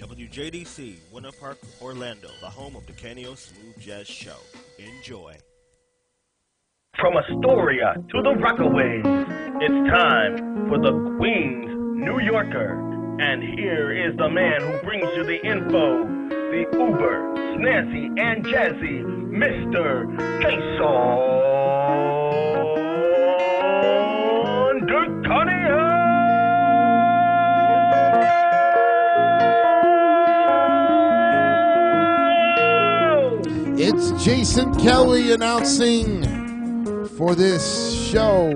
WJDC, Winter Park, Orlando, the home of the Canio Smooth Jazz Show. Enjoy. From Astoria to the Rockaways, it's time for the Queen's New Yorker. And here is the man who brings you the info, the uber, snazzy, and jazzy, Mr. Jason Dirkania! It's Jason Kelly announcing for this show.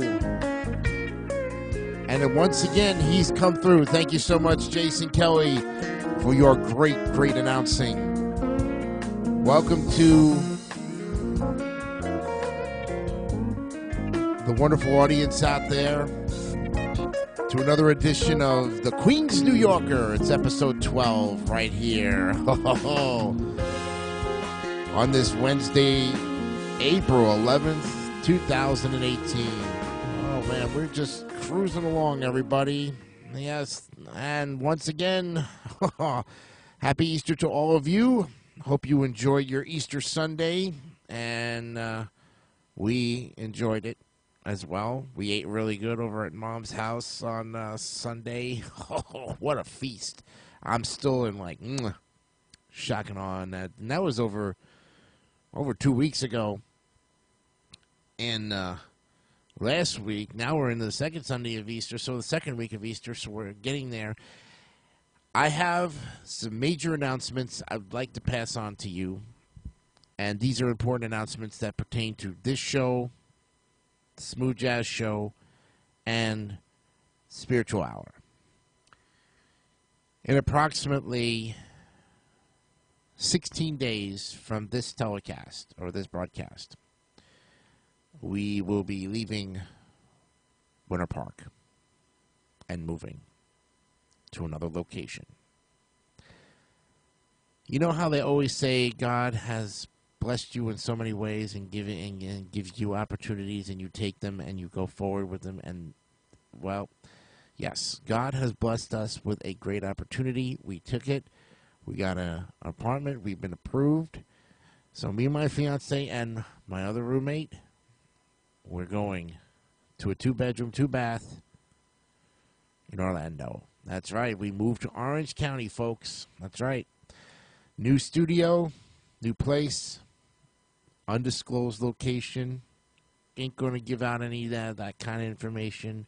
And once again, he's come through. Thank you so much, Jason Kelly, for your great announcing. Welcome to the wonderful audience out there to another edition of the Queen's New Yorker. It's episode 12 right here. On this Wednesday, April 11th, 2018. Oh, man, we're just cruising along, everybody. Yes, and once again, happy Easter to all of you. Hope you enjoyed your Easter Sunday, and we enjoyed it as well. We ate really good over at Mom's house on Sunday. Oh, what a feast. I'm still in, like, shock and awe on that. And that was over 2 weeks ago. And last week, now we're in the second Sunday of Easter, so the second week of Easter, so we're getting there. I have some major announcements I'd like to pass on to you, and these are important announcements that pertain to this show, the Smooth Jazz Show, and Spiritual Hour. In approximately 16 days from this telecast, or this broadcast, we will be leaving Winter Park and moving to another location. You know how they always say God has blessed you in so many ways and gives you opportunities, and you take them and you go forward with them, and, well, yes, God has blessed us with a great opportunity. We took it. We got an apartment. We've been approved. So me and my fiance and my other roommate, we're going to a 2-bedroom, 2-bath in Orlando. That's right. We moved to Orange County, folks. That's right. New studio, new place, undisclosed location. Ain't going to give out any of that kind of information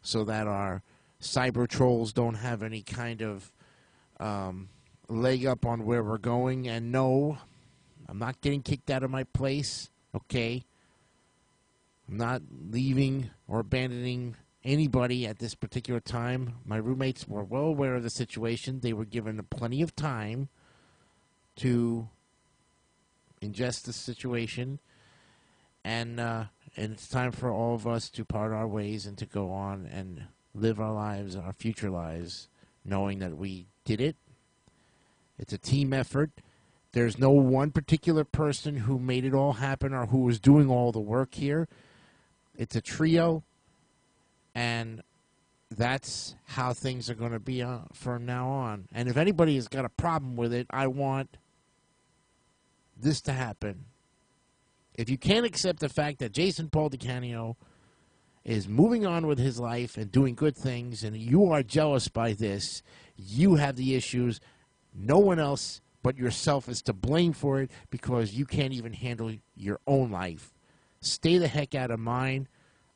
so that our cyber trolls don't have any kind of leg up on where we're going. And no, I'm not getting kicked out of my place, okay? I'm not leaving or abandoning anybody at this particular time. My roommates were well aware of the situation. They were given plenty of time to ingest the situation. And it's time for all of us to part our ways and to go on and live our lives, our future lives, knowing that we did it. It's a team effort. There's no one particular person who made it all happen or who was doing all the work here. It's a trio, and that's how things are going to be from now on. And if anybody has got a problem with it, I want this to happen. If you can't accept the fact that Jason Paul DiCanio is moving on with his life and doing good things, and you are jealous by this, you have the issues. No one else but yourself is to blame for it because you can't even handle your own life. Stay the heck out of mine.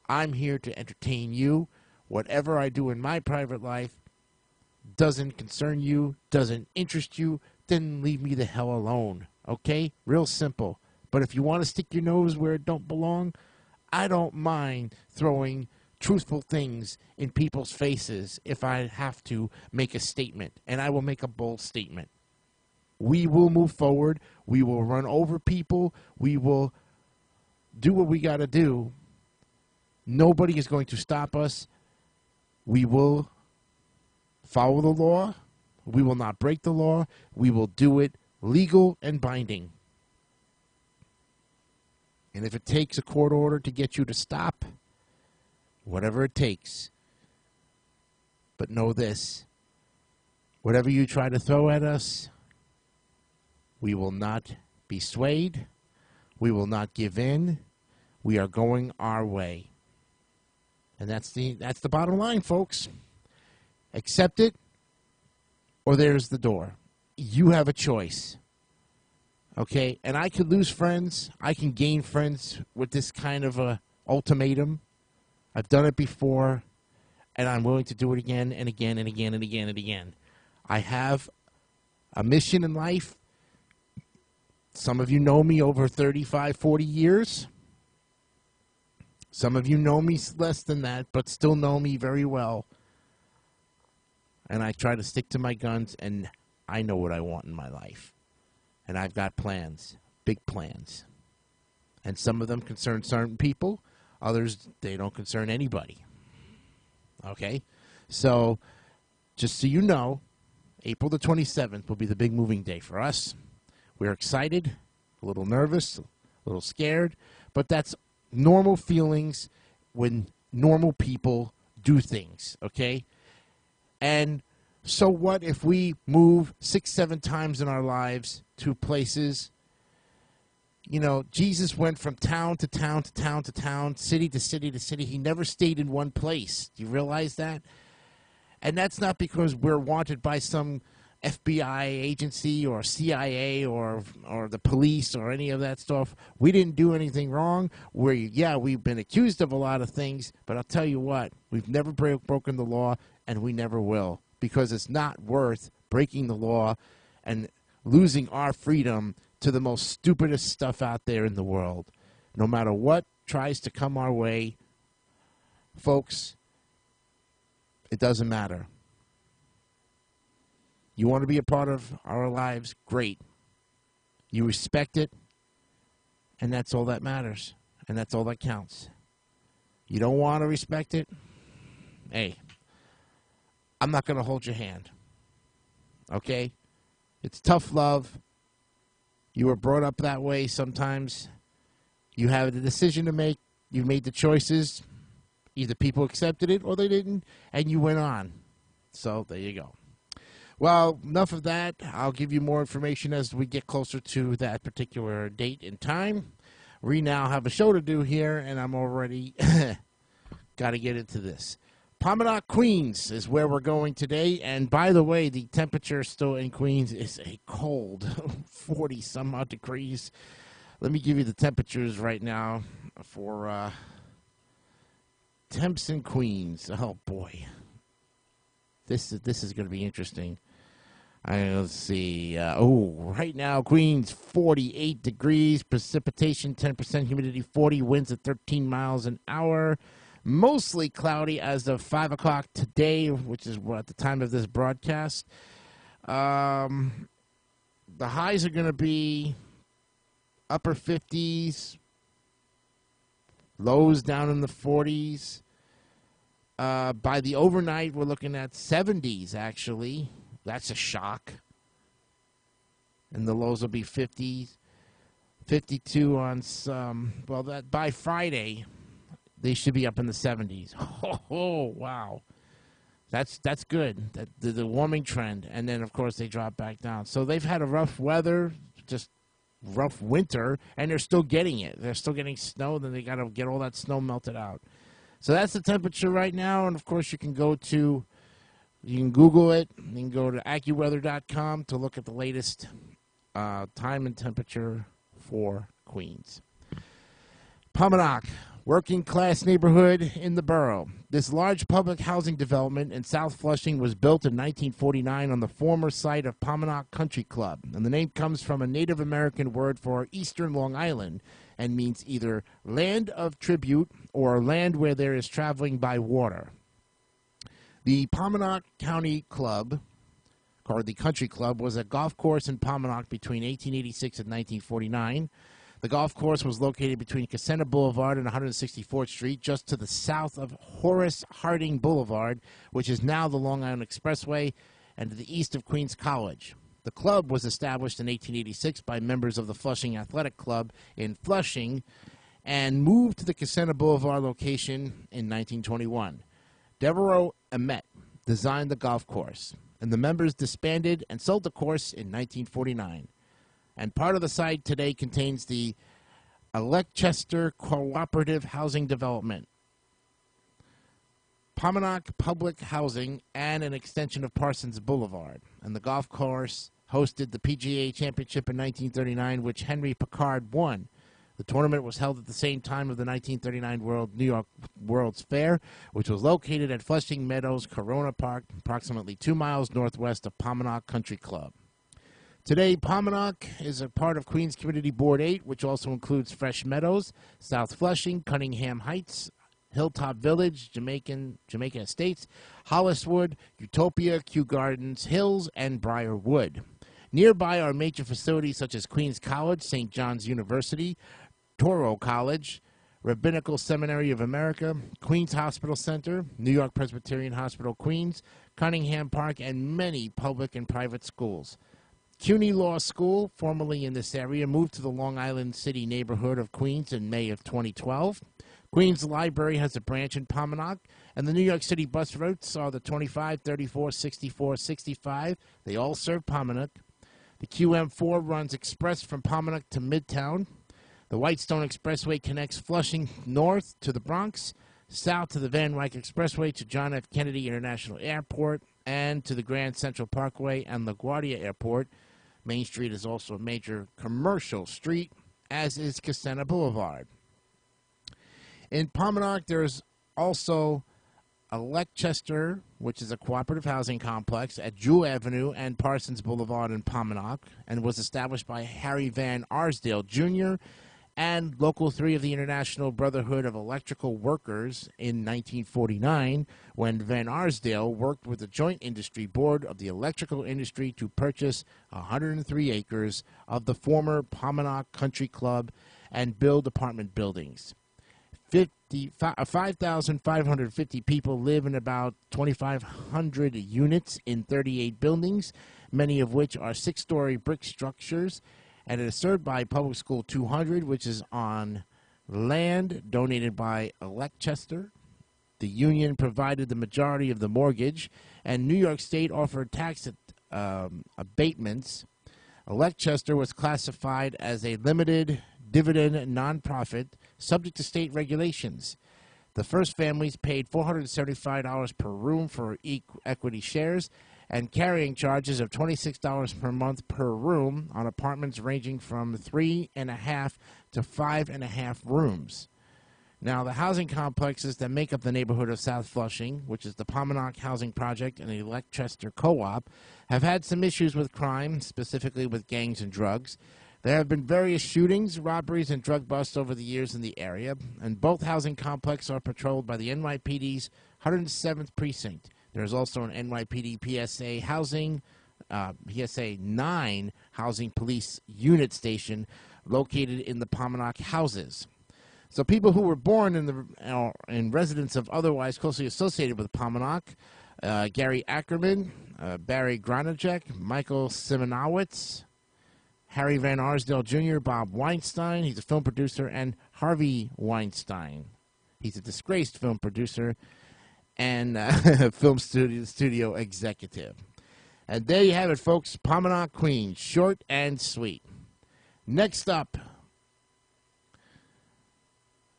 I'm here to entertain you. Whatever I do in my private life doesn't concern you, doesn't interest you, then leave me the hell alone. Okay? Real simple. But if you want to stick your nose where it don't belong, I don't mind throwing truthful things in people's faces if I have to make a statement. And I will make a bold statement. We will move forward. We will run over people. We will do what we got to do. Nobody is going to stop us. We will follow the law. We will not break the law. We will do it legal and binding. And if it takes a court order to get you to stop, whatever it takes. But know this, Whatever you try to throw at us, we will not be swayed. We will not give in. We are going our way. And that's the bottom line, folks. Accept it, or there's the door. You have a choice. Okay? And I could lose friends. I can gain friends with this kind of a ultimatum. I've done it before, and I'm willing to do it again and again and again and again and again. I have a mission in life. Some of you know me over 35, 40 years. Some of you know me less than that, but still know me very well. And I try to stick to my guns, and I know what I want in my life. And I've got plans, big plans. And some of them concern certain people. Others, they don't concern anybody. Okay? So, just so you know, April the 27th will be the big moving day for us. We're excited, a little nervous, a little scared, but that's normal feelings when normal people do things, okay? And so what if we move 6, 7 times in our lives to places? You know, Jesus went from town to town to town to town, city to city to city. He never stayed in one place. Do you realize that? And that's not because we're wanted by some FBI agency or CIA or the police or any of that stuff. We didn't do anything wrong. We've been accused of a lot of things, but I'll tell you what, we've never broken the law, and we never will, because it's not worth breaking the law and losing our freedom to the most stupidest stuff out there in the world. No matter what tries to come our way, folks, it doesn't matter. You want to be a part of our lives? Great. You respect it, and that's all that matters, and that's all that counts. You don't want to respect it? Hey, I'm not going to hold your hand, okay? It's tough love. You were brought up that way sometimes. You have the decision to make. You made the choices. Either people accepted it or they didn't, and you went on. So there you go. Well, enough of that. I'll give you more information as we get closer to that particular date and time. We now have a show to do here, and I'm already got to get into this. Paumanok, Queens is where we're going today. And by the way, the temperature still in Queens is a cold 40-some-odd degrees. Let me give you the temperatures right now for temps in Queens. Oh, boy. This is going to be interesting. Let's see. Right now, Queens, 48 degrees. Precipitation, 10%. Humidity, 40. Winds at 13 miles an hour. Mostly cloudy as of 5 o'clock today, which is at the time of this broadcast. The highs are going to be upper 50s. Lows down in the 40s. By the overnight, we're looking at 70s, actually. That's a shock. And the lows will be 50s, 52 on some. Well, that by Friday, they should be up in the 70s. Oh, wow. That's good. The warming trend. And then, of course, they drop back down. So they've had a rough weather, just rough winter, and they're still getting it. They're still getting snow. Then they got to get all that snow melted out. So that's the temperature right now, and of course you can Google it. You can go to AccuWeather.com to look at the latest time and temperature for Queens. Paumanok, working class neighborhood in the borough. This large public housing development in South Flushing was built in 1949 on the former site of Paumanok Country Club, and the name comes from a Native American word for eastern Long Island, and means either land of tribute or land where there is traveling by water. The Paumanok County Club, or the Country Club, was a golf course in Paumanok between 1886 and 1949. The golf course was located between Casena Boulevard and 164th Street, just to the south of Horace Harding Boulevard, which is now the Long Island Expressway, and to the east of Queens College. The club was established in 1886 by members of the Flushing Athletic Club in Flushing and moved to the Casena Boulevard location in 1921. Devereaux Emmett designed the golf course. and the members disbanded and sold the course in 1949. And part of the site today contains the Alechester Cooperative Housing Development, Pominock Public Housing, and an extension of Parsons Boulevard. And the golf course hosted the PGA Championship in 1939, which Henry Pickard won. The tournament was held at the same time of the 1939 New York World's Fair, which was located at Flushing Meadows Corona Park, approximately 2 miles northwest of Pominock Country Club. Today, Pominock is a part of Queens Community Board 8, which also includes Fresh Meadows, South Flushing, Cunningham Heights, Hilltop Village, Jamaica Estates, Holliswood, Utopia, Kew Gardens, Hills, and Briarwood. Nearby are major facilities such as Queens College, St. John's University, Toro College, Rabbinical Seminary of America, Queens Hospital Center, New York Presbyterian Hospital, Queens, Cunningham Park, and many public and private schools. CUNY Law School, formerly in this area, moved to the Long Island City neighborhood of Queens in May of 2012. Queens Library has a branch in Pominock, and the New York City bus routes are the 25, 34, 64, 65. They all serve Pominock. The QM4 runs express from Pominock to Midtown. The Whitestone Expressway connects Flushing north to the Bronx, south to the Van Wyck Expressway to John F. Kennedy International Airport, and to the Grand Central Parkway and LaGuardia Airport. Main Street is also a major commercial street, as is Cassena Boulevard. In Pominock, there's also Alechester, which is a cooperative housing complex at Jewel Avenue and Parsons Boulevard in Pominock, and was established by Harry Van Arsdale Jr. and Local 3 of the International Brotherhood of Electrical Workers in 1949, when Van Arsdale worked with the Joint Industry Board of the electrical industry to purchase 103 acres of the former Pominock Country Club and build apartment buildings. 5,550 people live in about 2,500 units in 38 buildings, many of which are 6-story brick structures, and it is served by Public School 200, which is on land donated by Alechester. The union provided the majority of the mortgage, and New York State offered tax abatements. Alechester was classified as a limited dividend nonprofit subject to state regulations. The first families paid $475 per room for equity shares and carrying charges of $26 per month per room on apartments ranging from 3.5 to 5.5 rooms. Now, the housing complexes that make up the neighborhood of South Flushing, which is the Pominock Housing Project and the Alechester Co-op, have had some issues with crime, specifically with gangs and drugs. There have been various shootings, robberies, and drug busts over the years in the area, and both housing complexes are patrolled by the NYPD's 107th Precinct. There is also an NYPD PSA 9 housing police unit station located in the Pominock houses. So people who were born in residents of otherwise closely associated with Pominock, Gary Ackerman, Barry Gronacek, Michael Simonowitz, Harry Van Arsdale Jr., Bob Weinstein, he's a film producer, and Harvey Weinstein. He's a disgraced film producer and film studio executive. And there you have it, folks. Pominock, Queens. Short and sweet. Next up,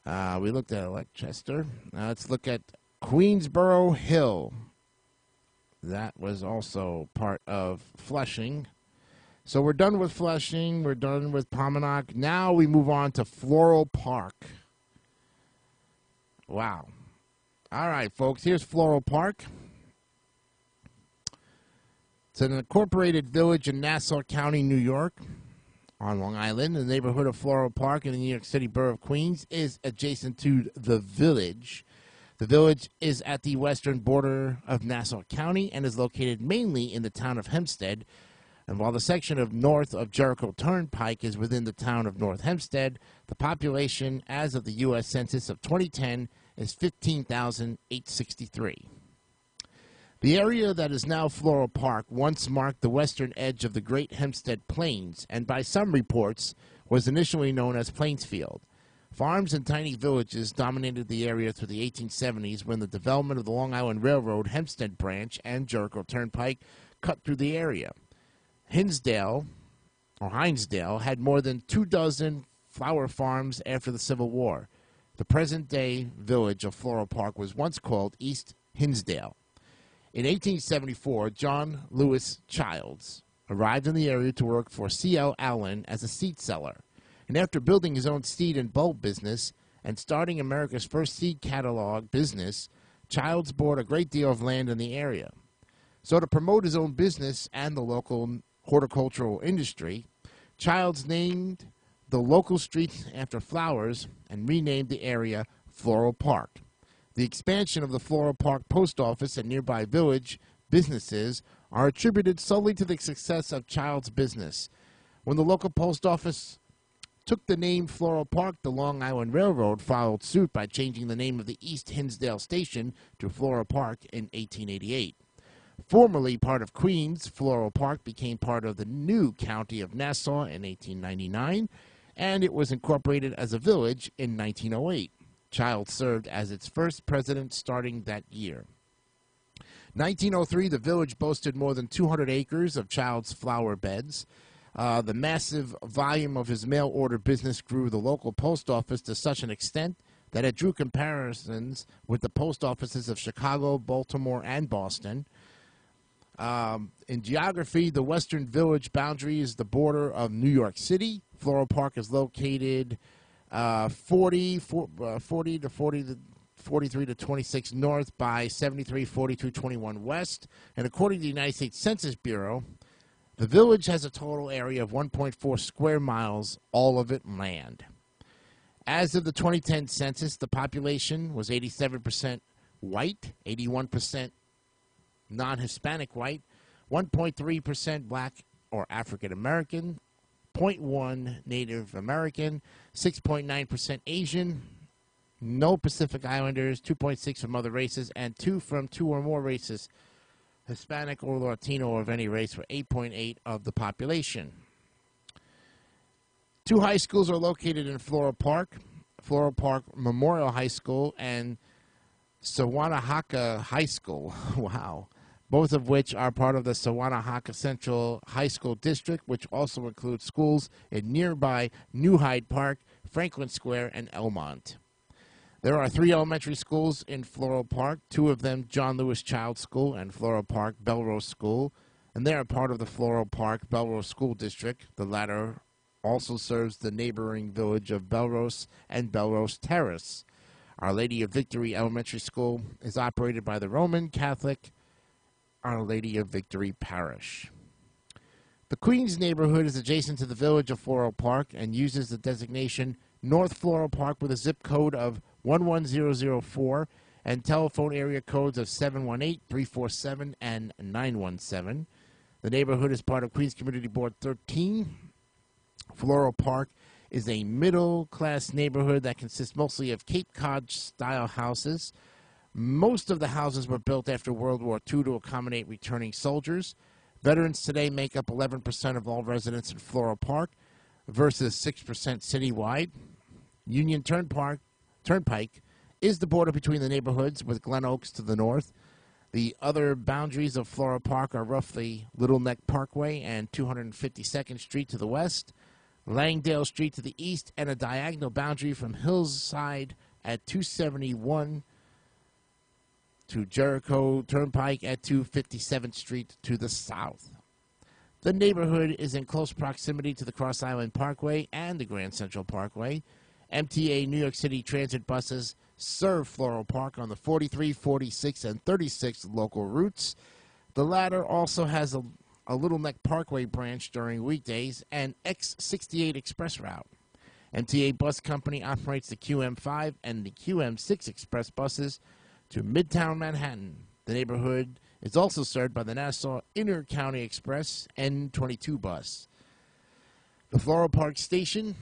we looked at Alechester. Let's look at Queensboro Hill. That was also part of Flushing. So we're done with Flushing. We're done with Pominock. Now we move on to Floral Park. Wow. All right, folks. Here's Floral Park. It's an incorporated village in Nassau County, New York, on Long Island. The neighborhood of Floral Park in the New York City borough of Queens is adjacent to the village. The village is at the western border of Nassau County and is located mainly in the town of Hempstead. And while the section of north of Jericho Turnpike is within the town of North Hempstead, the population as of the U.S. Census of 2010 is 15,863. The area that is now Floral Park once marked the western edge of the Great Hempstead Plains, and by some reports was initially known as Plainsfield. Farms and tiny villages dominated the area through the 1870s when the development of the Long Island Railroad Hempstead Branch and Jericho Turnpike cut through the area. Hinsdale had more than 24 flower farms after the Civil War. The present-day village of Floral Park was once called East Hinsdale. In 1874, John Lewis Childs arrived in the area to work for C.L. Allen as a seed seller. And after building his own seed and bulb business and starting America's first seed catalog business, Childs bought a great deal of land in the area. So to promote his own business and the local horticultural industry, Childs named the local streets after flowers and renamed the area Floral Park. The expansion of the Floral Park post office and nearby village businesses are attributed solely to the success of Childs' business. When the local post office took the name Floral Park, the Long Island Railroad followed suit by changing the name of the East Hinsdale station to Floral Park in 1888. Formerly part of Queens, Floral Park became part of the new county of Nassau in 1899, and it was incorporated as a village in 1908. Childs served as its first president starting that year. 1903, the village boasted more than 200 acres of Childs' flower beds. The massive volume of his mail-order business grew the local post office to such an extent that it drew comparisons with the post offices of Chicago, Baltimore, and Boston. In geography, the western village boundary is the border of New York City. Floral Park is located 43 to 26 north by 73, 42, 21 west. And according to the United States Census Bureau, the village has a total area of 1.4 square miles, all of it land. As of the 2010 census, the population was 87% white, 81% non-Hispanic white, 1.3% black or African American, 0.1% Native American, 6.9% Asian, no Pacific Islanders, 2.6% from other races, and 2% from 2 or more races, Hispanic or Latino or of any race, for 8.8% of the population. 2 high schools are located in Floral Park Memorial High School and Sawanahaka High School. Wow. Both of which are part of the Sawanahaka Central High School District, which also includes schools in nearby New Hyde Park, Franklin Square, and Elmont. There are 3 elementary schools in Floral Park, 2 of them John Lewis Childs School and Floral Park Belrose School, and they are part of the Floral Park Belrose School District. The latter also serves the neighboring village of Belrose and Belrose Terrace. Our Lady of Victory Elementary School is operated by the Roman Catholic Our Lady of Victory Parish. The Queens neighborhood is adjacent to the village of Floral Park and uses the designation North Floral Park with a zip code of 11004 and telephone area codes of 718-347 and 917. The neighborhood is part of Queens Community Board 13. Floral Park is a middle-class neighborhood that consists mostly of Cape Cod-style houses. Most of the houses were built after World War II to accommodate returning soldiers. Veterans today make up 11% of all residents in Floral Park versus 6% citywide. Union Turnpike is the border between the neighborhoods, with Glen Oaks to the north. The other boundaries of Floral Park are roughly Little Neck Parkway and 252nd Street to the west, Langdale Street to the east, and a diagonal boundary from Hillside at 271 to Jericho Turnpike at 257th Street to the south. The neighborhood is in close proximity to the Cross Island Parkway and the Grand Central Parkway. MTA New York City Transit buses serve Floral Park on the 43, 46, and 36 local routes. The latter also has a Little Neck Parkway branch during weekdays and X68 Express route. MTA Bus Company operates the QM5 and the QM6 express buses to Midtown Manhattan. The neighborhood is also served by the Nassau Inter-County Express N22 bus. The Floral Park Station,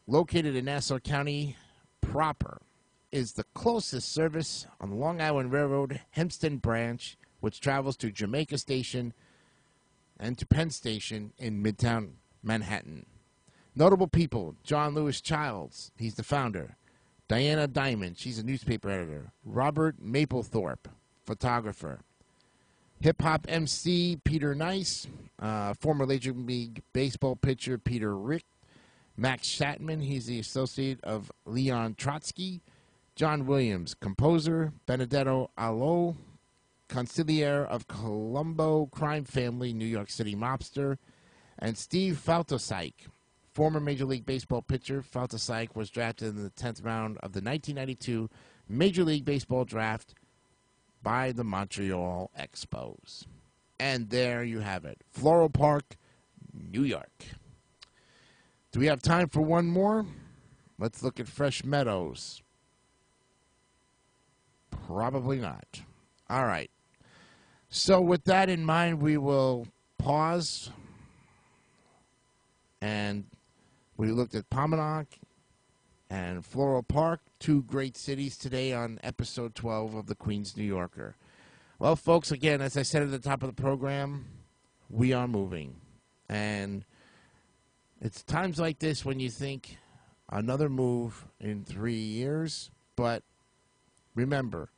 located in Nassau County proper, is the closest service on the Long Island Railroad Hempstead branch, which travels to Jamaica Station and to Penn Station in Midtown Manhattan. Notable people: John Lewis Childs, he's the founder. Diana Diamond, she's a newspaper editor. Robert Mapplethorpe, photographer. Hip-hop MC Peter Nice, former Major League Baseball pitcher Peter Rick, Max Shatman, he's the associate of Leon Trotsky, John Williams, composer, Benedetto Allo, consigliere of Colombo crime family, New York City mobster, and Steve Faltosyke, former Major League Baseball pitcher. Faltosyke was drafted in the 10th round of the 1992 Major League Baseball draft by the Montreal Expos. And there you have it, Floral Park, New York. Do we have time for one more? Let's look at Fresh Meadows. Probably not. All right. So with that in mind, we will pause. And we looked at Pominock and Floral Park, two great cities today on episode 12 of the Queens New Yorker. Well, folks, again, as I said at the top of the program, we are moving. And it's times like this when you think another move in 3 years. But remember,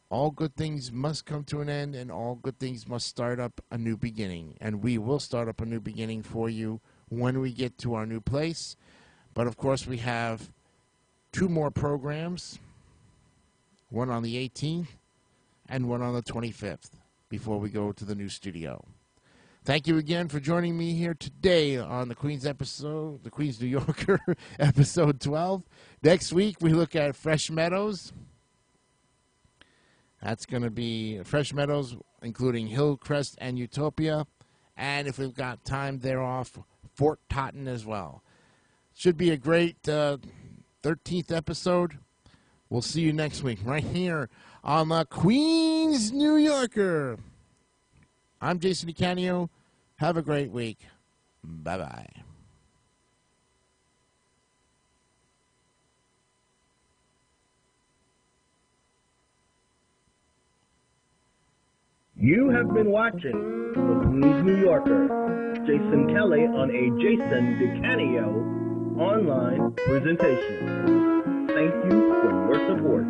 all good things must come to an end, and all good things must start up a new beginning. And we will start up a new beginning for you when we get to our new place. But, of course, we have 2 more programs, one on the 18th and one on the 25th, before we go to the new studio. Thank you again for joining me here today on the Queens episode, the Queens New Yorker, episode 12. Next week, we look at Fresh Meadows. That's going to be Fresh Meadows, including Hillcrest and Utopia. And if we've got time thereof, Fort Totten as well. Should be a great 13th episode. We'll see you next week right here on the Queens New Yorker. I'm Jason DeCanio. Have a great week. Bye-bye. You have been watching the Queens New Yorker. Jason Kelly on a Jason DeCanio online presentation. Thank you for your support.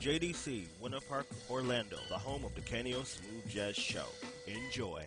JDC, Winter Park, Orlando, the home of the Canio Smooth Jazz Show. Enjoy.